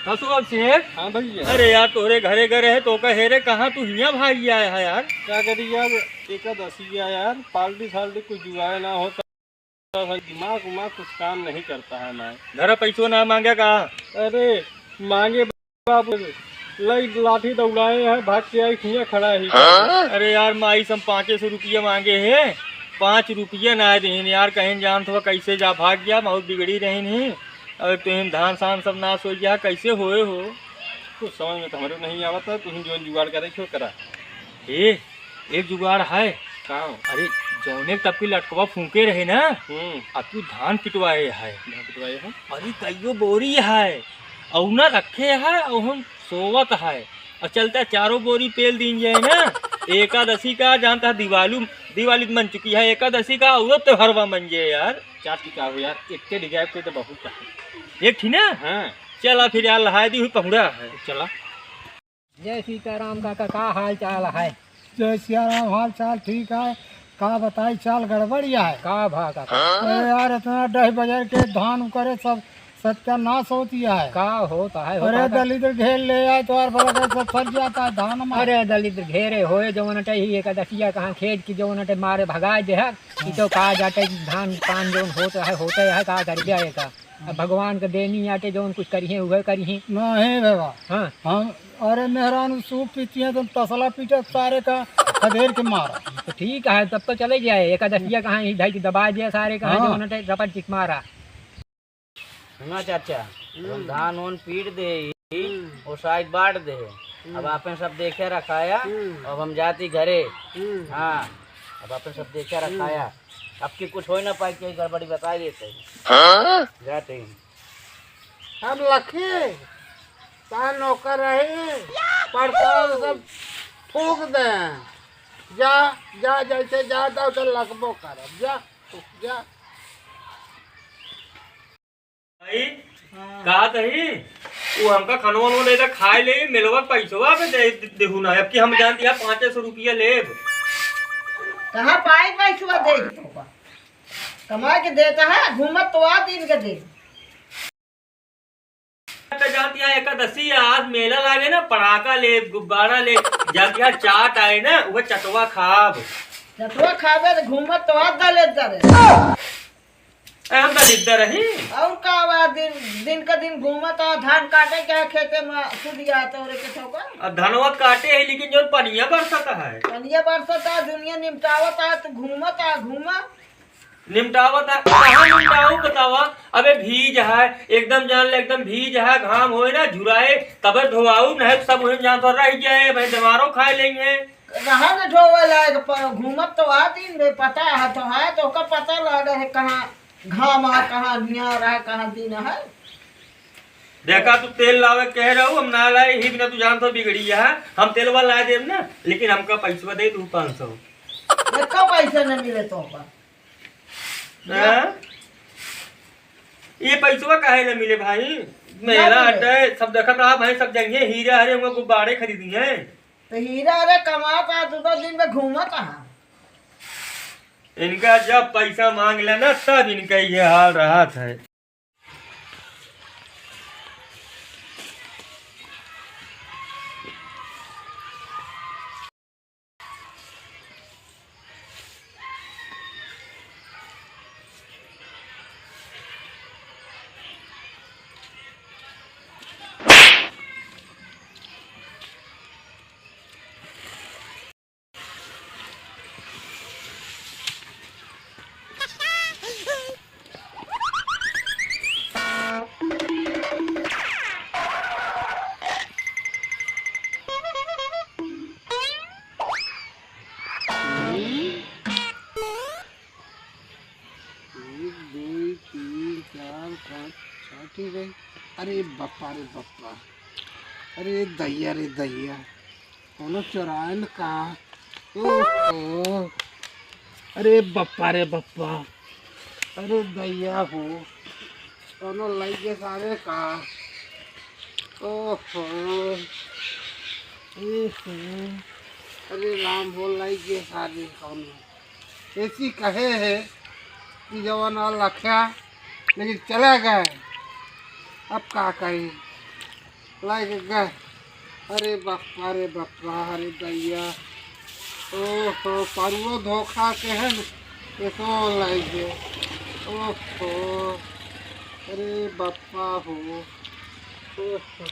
हसुआ शेख। हाँ भैया। अरे यार तोरे घरे घरे है तो कहे रे कहाँ तू हिया भाई आया है यार। क्या करी यार, एकादशी है यार, पार्टी साल्टी कुछ जुआए ना हो तो दिमाग उमाग कुछ काम नहीं करता है मैं। घर पैसों ना मांगे कहा। अरे मांगे बाबू लई लाठी दौड़ाए है, भाग के आई खिया खड़ा ही। अरे यार माई सम 500 रुपया मांगे है, 5 रुपया ना देन यार। कहीं जान थोड़ा कैसे जा भाग गया, बहुत बिगड़ी रही नहीं। अब तुम धान शान सब नाश हो गया, कैसे होए हो। कुछ समझ में तो हमारे नहीं आवता, तुम जो जुगाड़ करे क्यों करा। ए एक जुगाड़ है। का अरे जौने तब की लटकवा फूके रहे ना, हम्म, अब तू धान पिटवाए है। धान पिटवाए हैं। अरे कईयो बोरी है और ना रखे है और हम सोवत है और चलता चारों बोरी पेल दी जाए ना। एकादशी का जानता है, दिवाली मन चुकी है, एकादशी का और त्योहारवा मन जाए यार। चार टिका हो यार, एक के डिगाए पे तो बहुत है। एक थी ना। हाँ चला फिर यार लहाई दी हुई पहुड़ा है। चला। जय सीताराम काका, का हाल चाल है? जय सियाराम, हाल चाल ठीक है। का बताई चाल गड़बड़िया है। का भा काका? अरे यार इतना डह बजर के धान करे सब सत्यानाश होती है। का होता है अरे काका? दलित घेर ले आए तो और बड़ा सब फट जाता है धान में। अरे दलित घेरे होए जवन अटे ही एकादशिया कहाँ खेत की जवन अटे मारे भगा दे है। ई तो कहा जाते धान पान जवन होते है का कर दिया का। अब भगवान के देनी आटे जवन कुछ करिए उहे करिए। नहीं बाबा, हाँ हम अरे मेहरान सूप पीती है तो तसला पीटे सारे का खदेड़ के मारा। तो ठीक है, तब तो चले जाए। एकादशिया कहाँ ही ढाई दबा दिया सारे कहाँ हाँ। जवन अटे रपट चिक मारा। सुना चाचा, हम धान ओन पीट दे और साइड बांट दे। अब आपने सब देखे रखाया, अब हम जाती घरे। हाँ अब आपने सब देखे रखाया, अब की कुछ हो ना पाई, कोई गड़बड़ी बता देते जाते हैं। हम लखे ता नौकर रहे पड़ताल सब फूक दे। जा जा जैसे जा तो लगबो कर। जा जा भाई कहा कही वो हमका खनवा नो ले खाए ले मिलवा पैसवा पे देहू ना। अब की हम जानती है 500 रुपया लेब। कहाँ पाए पैसा दे कमा के देता है, घूमत तो आ दिन के दे। जानती है एकादशी आज मेला लागे ना, पटाखा ले गुब्बारा ले, जानती है चाट आए ना वो चटवा खाब। जतवा खावे तो घूमत तो आ दले दरे। हम तो लिद्दा रही। और का हुआ, दिन का दिन घूमत आ, धान काटे के खेते में सुधिया तो रे के ठोका। अब धनवा काटे है लेकिन जो पनिया बरसता है, कनिया बरसत आ, दुनिया निमटावत आ, तो घूमत आ घूमा। निमटावत है कहाँ निमटाऊ बतावा। अबे भीज है एकदम, जान ले एकदम भीज है, घाम होए ना झुराए तबे धोआऊ नहीं सब वही जान तो रह जाए भाई, दमारो खा लेंगे। रहा न ढोवे लायक पर घूमत तो आ दिन में पता है तो है, तो का पता लग है कहाँ घाम है, कहाँ न्यार है, कहाँ दिन है। देखा तू तेल लावे कह रहा हूँ, हम ना लाए ही बिना, तू जान तो बिगड़ी है। हम तेलवा ला दे ना, लेकिन हमका पैसा दे तू 500। देखो पैसे न मिले तो पर ये पैसा काहे न मिले भाई। मेला अड्डे सब देखा था भाई, सब जगह हीरा हरे हमको गुब्बारे खरीदी हैं। तो हीरा अरे कमाता दो दिन में घूमत है। इनका जब पैसा मांग लेना तब इनका ये हाल रहा था। अरे बप्पा रे बप्पा, अरे दैया रे दैया, कोनो चौरायन का। ओहो, अरे बप्पा रे बप्पा, अरे दैया हो, कोनो लगे सारे का। ओहो अरे राम हो लगे सारे कोनो। ऐसी कहे है कि जवान लखा लेकिन चला गए, अब का कही। लाइक गए। अरे बापा अरे दैया। ओहो परुओ धोखा के है न ये तो लाइक गए। ओहो अरे बापा हो। ओहो